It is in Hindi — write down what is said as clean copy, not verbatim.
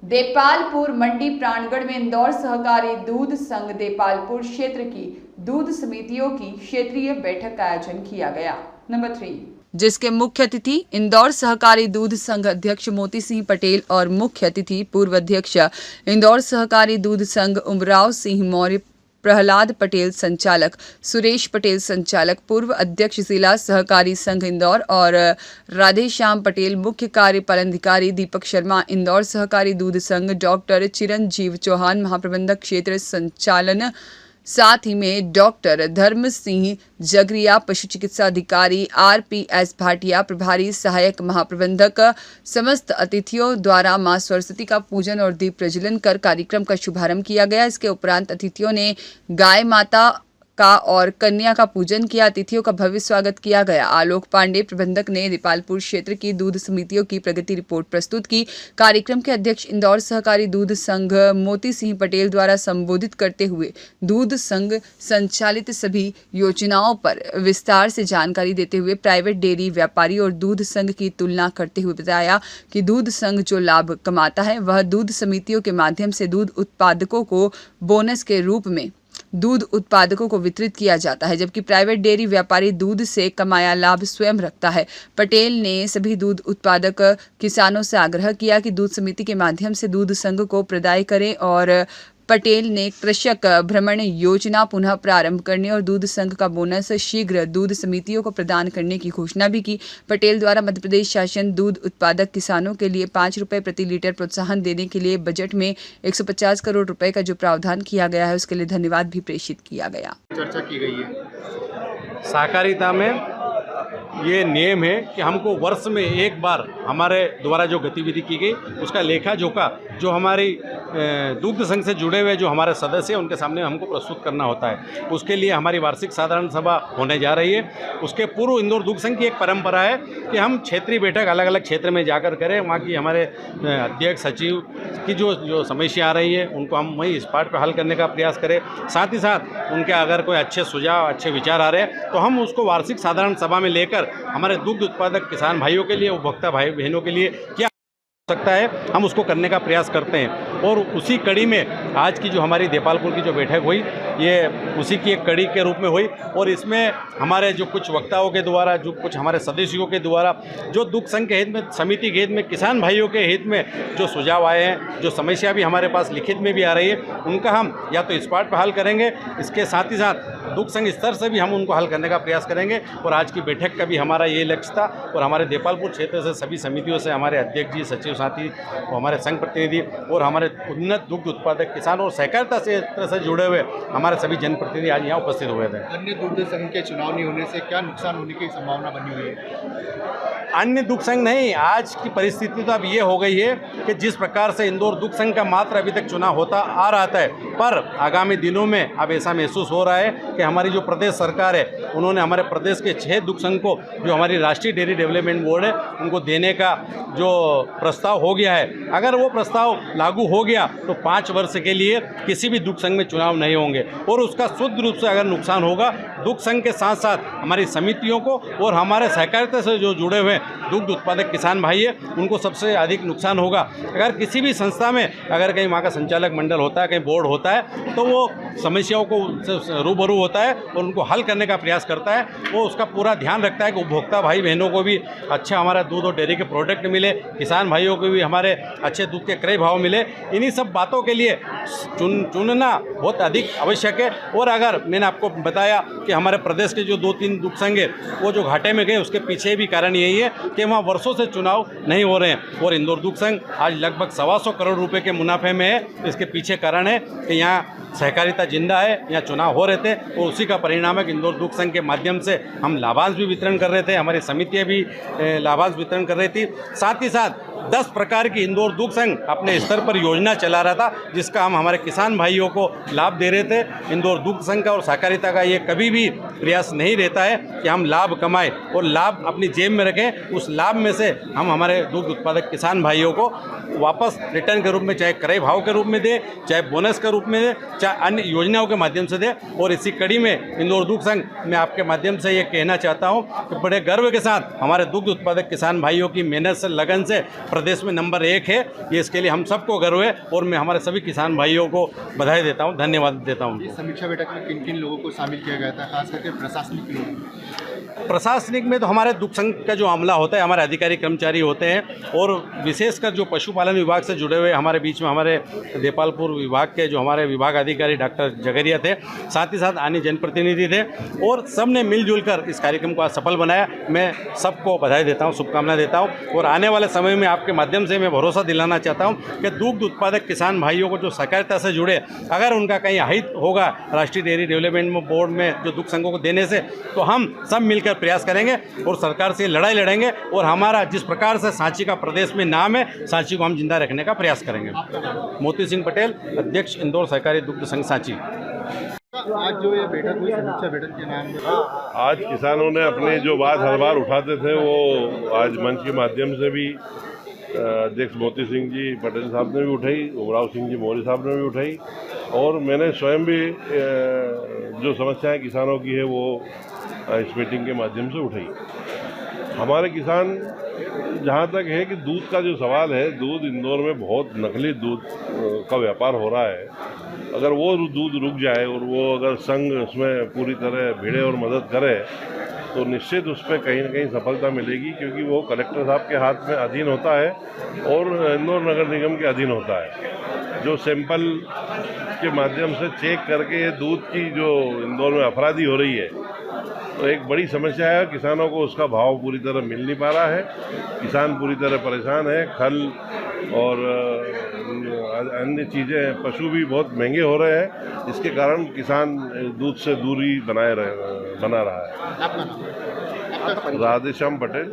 देपालपुर मंडी प्राणगढ़ में इंदौर सहकारी दूध संघ देपालपुर क्षेत्र की दूध समितियों की क्षेत्रीय बैठक का आयोजन किया गया। नंबर 3, जिसके मुख्य अतिथि इंदौर सहकारी दूध संघ अध्यक्ष मोती सिंह पटेल और मुख्य अतिथि पूर्व अध्यक्ष इंदौर सहकारी दूध संघ उमराव सिंह मौर्य, प्रहलाद पटेल संचालक, सुरेश पटेल संचालक, पूर्व अध्यक्ष जिला सहकारी संघ इंदौर और राधेश्याम पटेल मुख्य कार्यपालन अधिकारी, दीपक शर्मा इंदौर सहकारी दूध संघ, डॉक्टर चिरंजीव चौहान महाप्रबंधक क्षेत्र संचालन, साथ ही में डॉक्टर धर्म सिंह जगरिया पशु चिकित्सा अधिकारी, RPS भाटिया प्रभारी सहायक महाप्रबंधक। समस्त अतिथियों द्वारा मां सरस्वती का पूजन और दीप प्रज्वलन कर कार्यक्रम का शुभारंभ किया गया। इसके उपरांत अतिथियों ने गाय माता का और कन्या का पूजन किया। अतिथियों का भव्य स्वागत किया गया। आलोक पांडे प्रबंधक ने देपालपुर क्षेत्र की दूध समितियों की प्रगति रिपोर्ट प्रस्तुत की। कार्यक्रम के अध्यक्ष इंदौर सहकारी दूध संघ मोती सिंह पटेल द्वारा संबोधित करते हुए दूध संघ संचालित सभी योजनाओं पर विस्तार से जानकारी देते हुए प्राइवेट डेयरी व्यापारी और दूध संघ की तुलना करते हुए बताया कि दूध संघ जो लाभ कमाता है वह दूध समितियों के माध्यम से दूध उत्पादकों को बोनस के रूप में दूध उत्पादकों को वितरित किया जाता है, जबकि प्राइवेट डेयरी व्यापारी दूध से कमाया लाभ स्वयं रखता है। पटेल ने सभी दूध उत्पादक किसानों से आग्रह किया कि दूध समिति के माध्यम से दूध संघ को प्रदाय करें और पटेल ने कृषक भ्रमण योजना पुनः प्रारंभ करने और दूध संघ का बोनस शीघ्र दूध समितियों को प्रदान करने की घोषणा भी की। पटेल द्वारा मध्य प्रदेश शासन दूध उत्पादक किसानों के लिए 5 रुपये प्रति लीटर प्रोत्साहन देने के लिए बजट में 150 करोड़ रुपए का जो प्रावधान किया गया है उसके लिए धन्यवाद भी प्रेषित किया गया। चर्चा की गई है। सहकारिता में ये नियम है कि हमको वर्ष में एक बार हमारे द्वारा जो गतिविधि की गई उसका लेखा जोखा जो हमारी दुग्ध संघ से जुड़े हुए जो हमारे सदस्य हैं उनके सामने हमको प्रस्तुत करना होता है। उसके लिए हमारी वार्षिक साधारण सभा होने जा रही है। उसके पूर्व इंदौर दुग्ध संघ की एक परंपरा है कि हम क्षेत्रीय बैठक अलग अलग क्षेत्र में जाकर करें। वहाँ की हमारे अध्यक्ष सचिव की जो समस्या आ रही है उनको हम वहीं स्पॉट पर हल करने का प्रयास करें। साथ ही साथ उनके अगर कोई अच्छे सुझाव अच्छे विचार आ रहे हैं तो हम उसको वार्षिक साधारण सभा में लेकर हमारे दुग्ध उत्पादक किसान भाइयों के लिए, उपभोक्ता भाई बहनों के लिए क्या सकता है हम उसको करने का प्रयास करते हैं। और उसी कड़ी में आज की जो हमारी देपालपुर की जो बैठक हुई ये उसी की एक कड़ी के रूप में हुई और इसमें हमारे जो कुछ वक्ताओं के द्वारा, जो कुछ हमारे सदस्यों के द्वारा जो दुग्ध संघ के हित में, समिति के हित में, किसान भाइयों के हित में जो सुझाव आए हैं, जो समस्या भी हमारे पास लिखित में भी आ रही है उनका हम या तो स्पॉट पर हल करेंगे, इसके साथ ही साथ दुग्ध संघ स्तर से भी हम उनको हल करने का प्रयास करेंगे। और आज की बैठक का भी हमारा ये लक्ष्य था और हमारे देपालपुर क्षेत्र से सभी समितियों से हमारे अध्यक्ष जी, सचिव साथी, हमारे संघ प्रतिनिधि और हमारे उन्नत दुग्ध उत्पादक किसान और सहकारिता से जुड़े हुए हमारे सभी जनप्रतिनिधि आज यहाँ उपस्थित हुए थे। अन्य दुग्ध संघ के चुनाव नहीं होने से क्या नुकसान होने की संभावना बनी हुई है? अन्य दुग्ध संघ नहीं, आज की परिस्थिति तो अब ये हो गई है कि जिस प्रकार से इंदौर दुग्ध संघ का मात्र अभी तक चुनाव होता आ रहा था, पर आगामी दिनों में अब ऐसा महसूस हो रहा है कि हमारी जो प्रदेश सरकार है उन्होंने हमारे प्रदेश के 6 दुग्ध संघ को जो हमारी राष्ट्रीय डेयरी डेवलपमेंट बोर्ड है उनको देने का जो प्रस्ताव हो गया है, अगर वो प्रस्ताव लागू हो गया तो 5 वर्ष के लिए किसी भी दुग्ध संघ में चुनाव नहीं होंगे और उसका शुद्ध रूप से अगर नुकसान होगा दुग्ध संघ के साथ साथ हमारी समितियों को और हमारे सहकारिता से जो जुड़े हुए दुग्ध उत्पादक किसान भाई है उनको सबसे अधिक नुकसान होगा। अगर किसी भी संस्था में अगर कहीं वहाँ का संचालक मंडल होता है, कहीं बोर्ड होता है तो वो समस्याओं को रूबरू होता है और उनको हल करने का प्रयास करता है। वो उसका पूरा ध्यान रखता है कि उपभोक्ता भाई बहनों को भी अच्छा हमारा दूध और डेयरी के प्रोडक्ट मिले, किसान भाइयों को भी हमारे अच्छे दूध के क्रय भाव मिले। इन्हीं सब बातों के लिए चुनना बहुत अधिक आवश्यक है। और अगर मैंने आपको बताया कि हमारे प्रदेश के जो 2-3 दुग्ध संघ है वो जो घाटे में गए उसके पीछे भी कारण यही है कि वहाँ वर्षों से चुनाव नहीं हो रहे हैं और इंदौर दुग्ध संघ आज लगभग 125 करोड़ रुपए के मुनाफे में है। इसके पीछे कारण है कि यहाँ सहकारिता जिंदा है, यहाँ चुनाव हो रहे थे और उसी का परिणाम है कि इंदौर दुग्ध संघ के माध्यम से हम लाभांश भी वितरण कर रहे थे, हमारी समितियाँ भी लाभांश वितरण कर रही थी। साथ ही साथ 10 प्रकार की इंदौर दुग्ध संघ अपने स्तर पर योजना चला रहा था जिसका हम हमारे किसान भाइयों को लाभ दे रहे थे। इंदौर दुग्ध संघ का और सहकारिता का ये कभी भी प्रयास नहीं रहता है कि हम लाभ कमाएं और लाभ अपनी जेब में रखें। उस लाभ में से हम हमारे दुग्ध उत्पादक किसान भाइयों को वापस रिटर्न के रूप में, चाहे क्रय भाव के रूप में दें, चाहे बोनस के रूप में दें, अन्य योजनाओं के माध्यम से दे। और इसी कड़ी में इंदौर दुग्ध संघ मैं आपके माध्यम से ये कहना चाहता हूँ कि बड़े गर्व के साथ हमारे दुग्ध उत्पादक किसान भाइयों की मेहनत से, लगन से प्रदेश में नंबर 1 है। ये इसके लिए हम सबको गर्व है और मैं हमारे सभी किसान भाइयों को बधाई देता हूँ, धन्यवाद देता हूँ। इस समीक्षा बैठक में किन किन लोगों को शामिल किया गया था, खास करके प्रशासनिक लोग? प्रशासनिक में तो हमारे दुग्ध संघ का जो अमला होता है, हमारे अधिकारी कर्मचारी होते हैं, और विशेषकर जो पशुपालन विभाग से जुड़े हुए हमारे बीच में हमारे देपालपुर विभाग के जो हमारे विभाग अधिकारी डॉक्टर जगरिया थे, साथ ही साथ अन्य जनप्रतिनिधि थे, और सब ने मिलजुल कर इस कार्यक्रम को आज सफल बनाया। मैं सबको बधाई देता हूँ, शुभकामनाएं देता हूँ। और आने वाले समय में आपके माध्यम से मैं भरोसा दिलाना चाहता हूँ कि दुग्ध उत्पादक किसान भाइयों को जो सहकारिता से जुड़े, अगर उनका कहीं हित होगा राष्ट्रीय डेयरी डेवलपमेंट बोर्ड में जो दुग्ध संघों को देने से, तो हम सब मिलकर प्रयास करेंगे और सरकार से लड़ाई लड़ेंगे। और हमारा जिस प्रकार से सांची का प्रदेश में नाम है, सांची को हम जिंदा रखने का प्रयास करेंगे। मोती सिंह पटेल, अध्यक्ष इंदौर सहकारी दुग्ध संघ सांची। आज जो ये बैठक हुई, समीक्षा बैठक के नाम में, आज किसानों ने अपनी जो बात हर बार उठाते थे वो आज मंच के माध्यम से भी अध्यक्ष मोती सिंह जी पटेल साहब ने भी उठाई, उमराव सिंह जी मौर्य साहब ने भी उठाई, और मैंने स्वयं भी जो समस्याएं किसानों की है वो इस मीटिंग के माध्यम से उठाई। हमारे किसान, जहाँ तक है कि दूध का जो सवाल है, दूध इंदौर में बहुत नकली दूध का व्यापार हो रहा है। अगर वो दूध रुक जाए और वो अगर संघ उसमें पूरी तरह भिड़े और मदद करे तो निश्चित उस पर कहीं न कहीं सफलता मिलेगी, क्योंकि वो कलेक्टर साहब के हाथ में अधीन होता है और इंदौर नगर निगम के अधीन होता है। जो सैंपल के माध्यम से चेक करके ये दूध की जो इंदौर में अफराधी हो रही है, तो एक बड़ी समस्या है। किसानों को उसका भाव पूरी तरह मिल नहीं पा रहा है, किसान पूरी तरह परेशान है। खल और अन्य चीज़ें, पशु भी बहुत महंगे हो रहे हैं, इसके कारण किसान दूध से दूरी बना रहा है। आपका नाम? राधेश्याम पटेल।